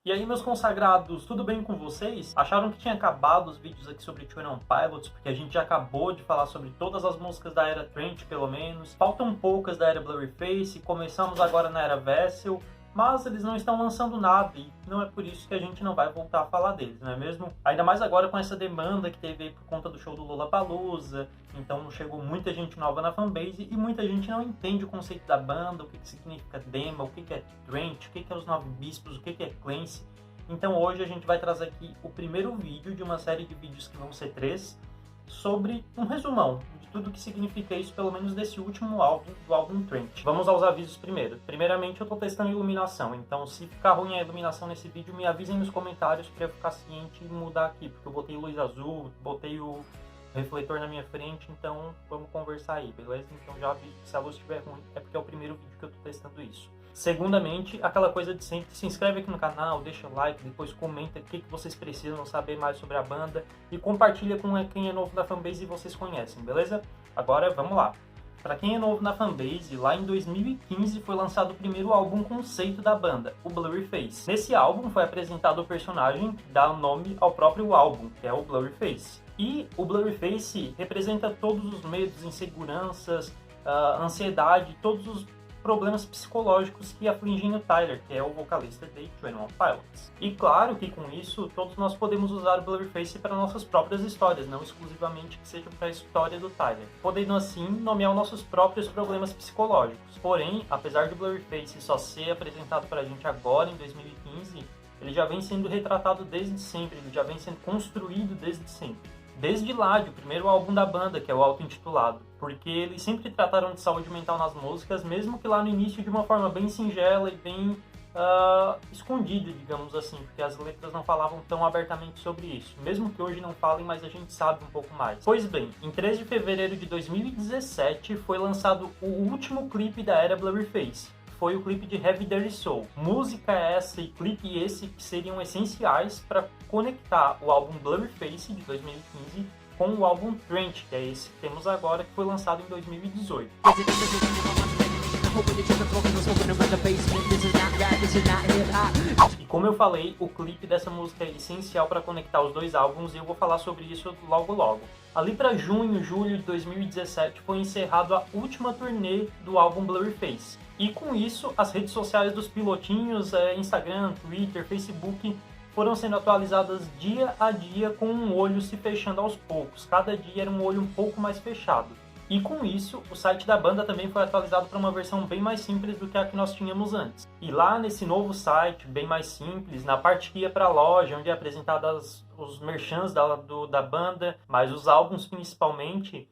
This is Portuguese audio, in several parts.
E aí, meus consagrados, tudo bem com vocês? Acharam que tinha acabado os vídeos aqui sobre 21 Pilots, porque a gente já acabou de falar sobre todas as músicas da era Trent, pelo menos. Faltam poucas da era Blurryface, começamos agora na era Vessel, mas eles não estão lançando nada e não é por isso que a gente não vai voltar a falar deles, não é mesmo? Ainda mais agora com essa demanda que teve aí por conta do show do Lollapalooza, então chegou muita gente nova na fanbase e muita gente não entende o conceito da banda, o que significa Dema, o que é Trent, o que é os Nove Bispos, o que é Clancy. Então hoje a gente vai trazer aqui o primeiro vídeo de uma série de vídeos que vão ser 3, sobre um resumão de tudo que significa isso, pelo menos desse último álbum, do álbum Trent. Vamos aos avisos primeiro. Primeiramente eu estou testando iluminação, então se ficar ruim a iluminação nesse vídeo, me avisem nos comentários para eu ficar ciente e mudar aqui, porque eu botei luz azul, botei o refletor na minha frente, então vamos conversar aí, beleza? Então já aviso que se a luz estiver ruim é porque é o primeiro vídeo que eu estou testando isso. Segundamente, aquela coisa de sempre, se inscreve aqui no canal, deixa o like, depois comenta o que vocês precisam saber mais sobre a banda e compartilha com quem é novo na fanbase e vocês conhecem, beleza? Agora vamos lá. Para quem é novo na fanbase, lá em 2015 foi lançado o primeiro álbum conceito da banda, o Blurryface. Nesse álbum foi apresentado o personagem que dá nome ao próprio álbum, que é o Blurryface. E o Blurryface representa todos os medos, inseguranças, ansiedade, todos os problemas psicológicos que afligem o Tyler, que é o vocalista de 21 Pilots. E claro que com isso, todos nós podemos usar o Blurryface para nossas próprias histórias, não exclusivamente que seja para a história do Tyler, podendo assim nomear os nossos próprios problemas psicológicos. Porém, apesar do Blurryface só ser apresentado para a gente agora, em 2015, ele já vem sendo retratado desde sempre, ele já vem sendo construído desde sempre. Desde lá, do primeiro álbum da banda, que é o auto-intitulado, porque eles sempre trataram de saúde mental nas músicas, mesmo que lá no início de uma forma bem singela e bem escondida, digamos assim, porque as letras não falavam tão abertamente sobre isso, mesmo que hoje não falem, mas a gente sabe um pouco mais. Pois bem, em 3 de fevereiro de 2017 foi lançado o último clipe da era Blurryface. Foi o clipe de Heavy Dirty Soul. Música essa e clipe esse que seriam essenciais para conectar o álbum Blurryface de 2015 com o álbum Trent, que é esse que temos agora, que foi lançado em 2018. E como eu falei, o clipe dessa música é essencial para conectar os dois álbuns e eu vou falar sobre isso logo logo. Ali para junho, julho de 2017 foi encerrado a última turnê do álbum Blurryface. E com isso, as redes sociais dos pilotinhos, Instagram, Twitter, Facebook, foram sendo atualizadas dia a dia com um olho se fechando aos poucos. Cada dia era um olho um pouco mais fechado. E com isso, o site da banda também foi atualizado para uma versão bem mais simples do que a que nós tínhamos antes. E lá nesse novo site, bem mais simples, na parte que ia para a loja, onde é apresentadas os merchants da banda, mas os álbuns principalmente,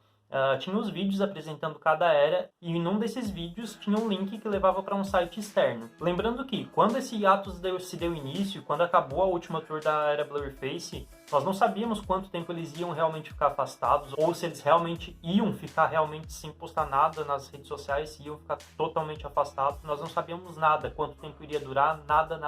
tinha os vídeos apresentando cada era e em um desses vídeos tinha um link que levava para um site externo. Lembrando que quando esse hiatus se deu início, quando acabou a última tour da era Blurryface, nós não sabíamos quanto tempo eles iam realmente ficar afastados ou se eles realmente iam ficar sem postar nada nas redes sociais, se iam ficar totalmente afastados. Nós não sabíamos nada, quanto tempo iria durar, nada.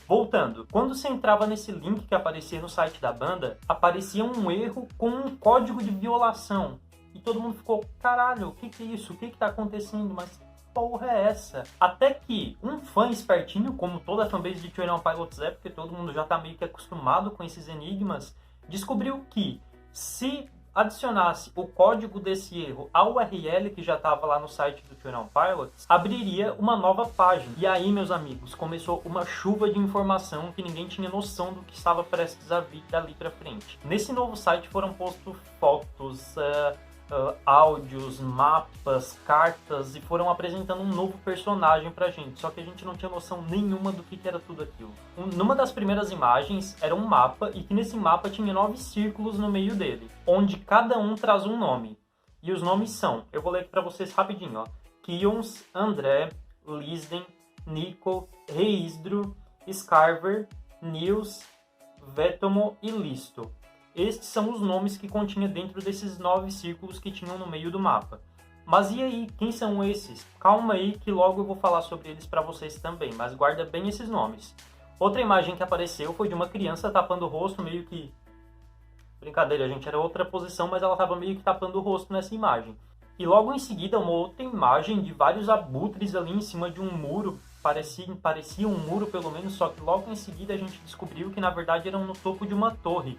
Voltando, quando você entrava nesse link que aparecia no site da banda, aparecia um erro com um código de violação. E todo mundo ficou, caralho, o que é isso? O que tá acontecendo? Mas que porra é essa? Até que um fã espertinho, como toda a fanbase de 21 Pilots é, porque todo mundo já tá meio que acostumado com esses enigmas, descobriu que se adicionasse o código desse erro ao URL que já estava lá no site do 21 Pilots, abriria uma nova página. E aí, meus amigos, começou uma chuva de informação que ninguém tinha noção do que estava prestes a vir dali pra frente. Nesse novo site foram postos fotos, áudios, mapas, cartas e foram apresentando um novo personagem pra gente, só que a gente não tinha noção nenhuma do que era tudo aquilo. Numa das primeiras imagens era um mapa e que nesse mapa tinha 9 círculos no meio dele, onde cada um traz um nome. E os nomes são, eu vou ler aqui pra vocês rapidinho, ó. Kions, André, Lisden, Nico, Reisdru, Scarver, Nils, Vetomo e Listo. Estes são os nomes que continha dentro desses 9 círculos que tinham no meio do mapa. Mas e aí, quem são esses? Calma aí que logo eu vou falar sobre eles para vocês também, mas guarda bem esses nomes. Outra imagem que apareceu foi de uma criança tapando o rosto, meio que... Brincadeira, gente, era outra posição, mas ela estava meio que tapando o rosto nessa imagem. E logo em seguida uma outra imagem de vários abutres ali em cima de um muro, parecia um muro pelo menos, só que logo em seguida a gente descobriu que na verdade eram no topo de uma torre.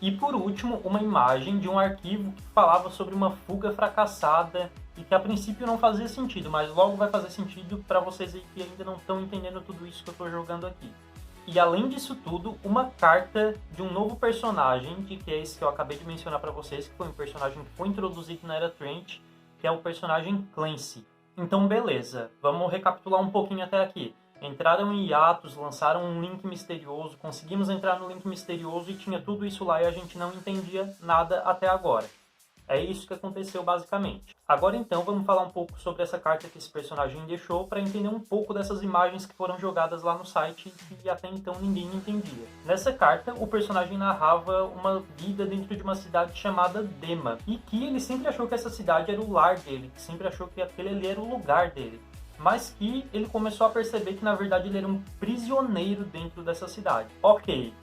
E por último, uma imagem de um arquivo que falava sobre uma fuga fracassada e que a princípio não fazia sentido, mas logo vai fazer sentido para vocês aí que ainda não estão entendendo tudo isso que eu estou jogando aqui. E além disso tudo, uma carta de um novo personagem, que é esse que eu acabei de mencionar para vocês, que foi um personagem que foi introduzido na Era Trent, que é o personagem Clancy. Então beleza, vamos recapitular um pouquinho até aqui. Entraram em hiatos, lançaram um link misterioso, conseguimos entrar no link misterioso e tinha tudo isso lá e a gente não entendia nada até agora. É isso que aconteceu basicamente. Agora então vamos falar um pouco sobre essa carta que esse personagem deixou para entender um pouco dessas imagens que foram jogadas lá no site e até então ninguém entendia. Nessa carta o personagem narrava uma vida dentro de uma cidade chamada Dema e que ele sempre achou que essa cidade era o lar dele, que sempre achou que aquele ali era o lugar dele. Mas que ele começou a perceber que na verdade ele era um prisioneiro dentro dessa cidade. Ok,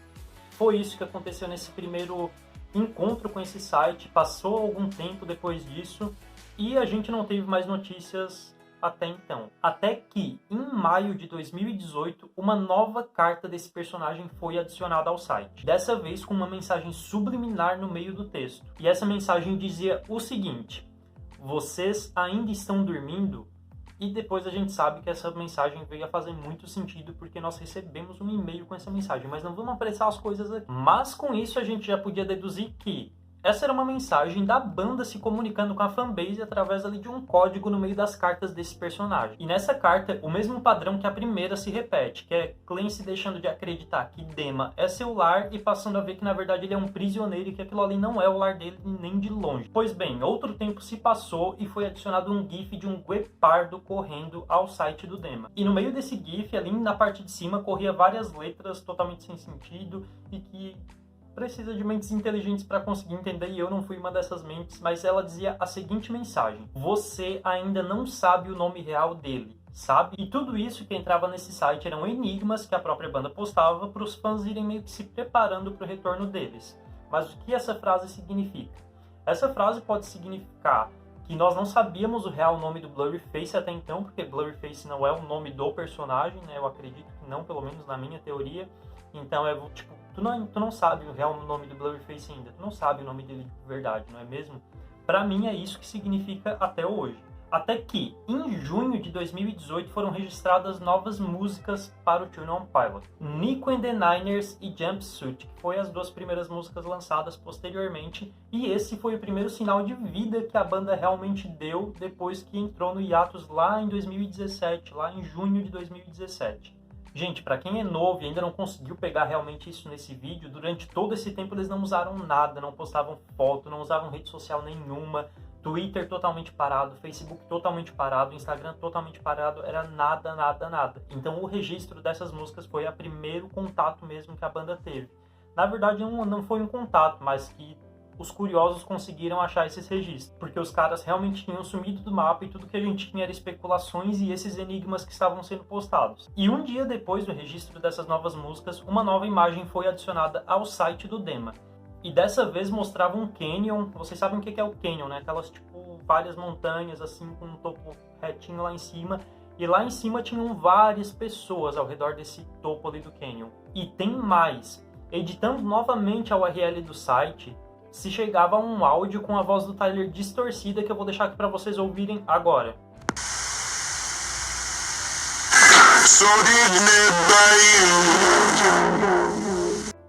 foi isso que aconteceu nesse primeiro encontro com esse site, passou algum tempo depois disso e a gente não teve mais notícias até então. Até que, em maio de 2018, uma nova carta desse personagem foi adicionada ao site. Dessa vez com uma mensagem subliminar no meio do texto. E essa mensagem dizia o seguinte: vocês ainda estão dormindo? E depois a gente sabe que essa mensagem veio a fazer muito sentido porque nós recebemos um e-mail com essa mensagem, mas não vamos apressar as coisas aqui. Mas com isso a gente já podia deduzir que essa era uma mensagem da banda se comunicando com a fanbase através ali de um código no meio das cartas desse personagem. E nessa carta, o mesmo padrão que a primeira se repete, que é Clancy deixando de acreditar que Dema é seu lar e passando a ver que na verdade ele é um prisioneiro e que aquilo ali não é o lar dele nem de longe. Pois bem, outro tempo se passou e foi adicionado um gif de um guepardo correndo ao site do Dema. E no meio desse gif, ali na parte de cima, corria várias letras totalmente sem sentido e que precisa de mentes inteligentes para conseguir entender, e eu não fui uma dessas mentes, mas ela dizia a seguinte mensagem: você ainda não sabe o nome real dele, sabe? E tudo isso que entrava nesse site eram enigmas que a própria banda postava para os fãs irem meio que se preparando para o retorno deles. Mas o que essa frase significa? Essa frase pode significar que nós não sabíamos o real nome do Blurryface até então, porque Blurryface não é o nome do personagem, né? Eu acredito que não, pelo menos na minha teoria. Então é tipo, tu não sabe o real nome do Blurryface ainda, tu não sabe o nome dele de verdade, não é mesmo? Pra mim é isso que significa até hoje. Até que, em junho de 2018, foram registradas novas músicas para o Tune On Pilot. Nico and the Niners e Jumpsuit, que foi as duas primeiras músicas lançadas posteriormente, e esse foi o primeiro sinal de vida que a banda realmente deu depois que entrou no hiatus lá em 2017, lá em junho de 2017. Gente, para quem é novo e ainda não conseguiu pegar realmente isso nesse vídeo, durante todo esse tempo eles não usaram nada, não postavam foto, não usavam rede social nenhuma, Twitter totalmente parado, Facebook totalmente parado, Instagram totalmente parado, era nada, nada, nada. Então o registro dessas músicas foi o primeiro contato mesmo que a banda teve. Na verdade não foi um contato, mas que os curiosos conseguiram achar esses registros, porque os caras realmente tinham sumido do mapa e tudo que a gente tinha era especulações e esses enigmas que estavam sendo postados. E um dia depois do registro dessas novas músicas, uma nova imagem foi adicionada ao site do Dema. E dessa vez mostrava um canyon. Vocês sabem o que é o canyon, né? Aquelas tipo várias montanhas assim com um topo retinho lá em cima. E lá em cima tinham várias pessoas ao redor desse topo ali do canyon. E tem mais. Editando novamente a URL do site, se chegava a um áudio com a voz do Tyler distorcida que eu vou deixar aqui para vocês ouvirem agora.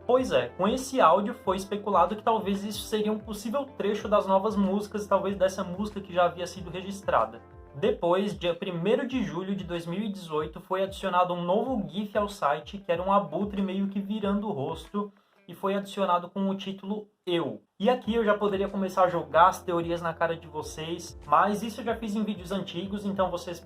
Pois é, com esse áudio foi especulado que talvez isso seria um possível trecho das novas músicas, talvez dessa música que já havia sido registrada. Depois, dia 1º de julho de 2018, foi adicionado um novo GIF ao site, que era um abutre meio que virando o rosto, e foi adicionado com o título Eu. E aqui eu já poderia começar a jogar as teorias na cara de vocês, mas isso eu já fiz em vídeos antigos, então vocês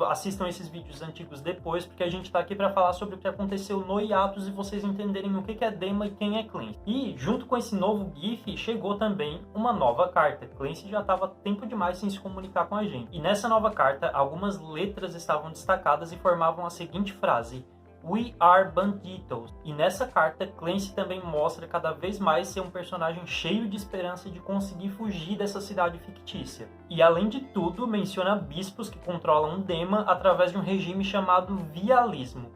assistam esses vídeos antigos depois, porque a gente tá aqui para falar sobre o que aconteceu no hiatus e vocês entenderem o que é Dema e quem é Clancy. E junto com esse novo GIF chegou também uma nova carta. Clancy já estava tempo demais sem se comunicar com a gente. E nessa nova carta, algumas letras estavam destacadas e formavam a seguinte frase: We Are Banditos. E nessa carta, Clancy também mostra cada vez mais ser um personagem cheio de esperança de conseguir fugir dessa cidade fictícia. E além de tudo, menciona bispos que controlam Dema através de um regime chamado Vialismo.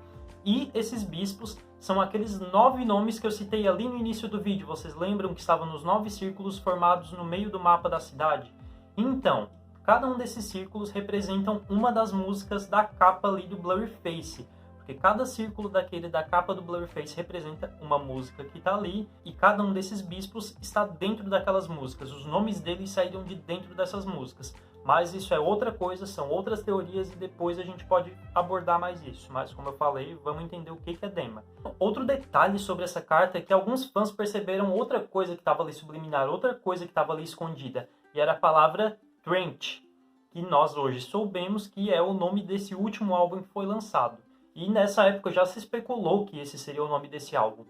E esses bispos são aqueles 9 nomes que eu citei ali no início do vídeo. Vocês lembram que estavam nos 9 círculos formados no meio do mapa da cidade? Então, cada um desses círculos representam uma das músicas da capa ali do Blurryface. Porque cada círculo daquele da capa do Blurryface representa uma música que está ali, e cada um desses bispos está dentro daquelas músicas. Os nomes deles saíram de dentro dessas músicas. Mas isso é outra coisa, são outras teorias, e depois a gente pode abordar mais isso. Mas como eu falei, vamos entender o que é Dema. Outro detalhe sobre essa carta é que alguns fãs perceberam outra coisa que estava ali subliminar, outra coisa que estava ali escondida. E era a palavra Trench, que nós hoje soubemos que é o nome desse último álbum que foi lançado. E nessa época já se especulou que esse seria o nome desse álbum.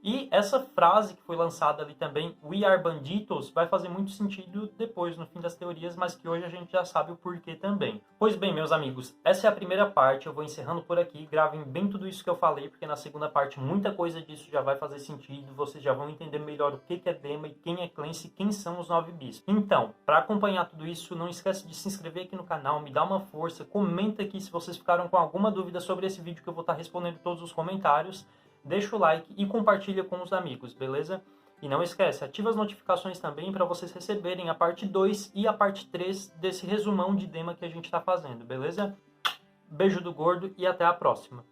E essa frase que foi lançada ali também, We Are Banditos, vai fazer muito sentido depois, no fim das teorias, mas que hoje a gente já sabe o porquê também. Pois bem, meus amigos, essa é a primeira parte, eu vou encerrando por aqui. Gravem bem tudo isso que eu falei, porque na segunda parte muita coisa disso já vai fazer sentido, vocês já vão entender melhor o que é Dema e quem é Clancy e quem são os 9 bispos. Então, para acompanhar tudo isso, não esquece de se inscrever aqui no canal, me dá uma força, comenta aqui se vocês ficaram com alguma dúvida sobre esse vídeo, que eu vou estar respondendo todos os comentários. Deixa o like e compartilha com os amigos, beleza? E não esquece, ativa as notificações também para vocês receberem a parte 2 e a parte 3 desse resumão de Dema que a gente está fazendo, beleza? Beijo do gordo e até a próxima!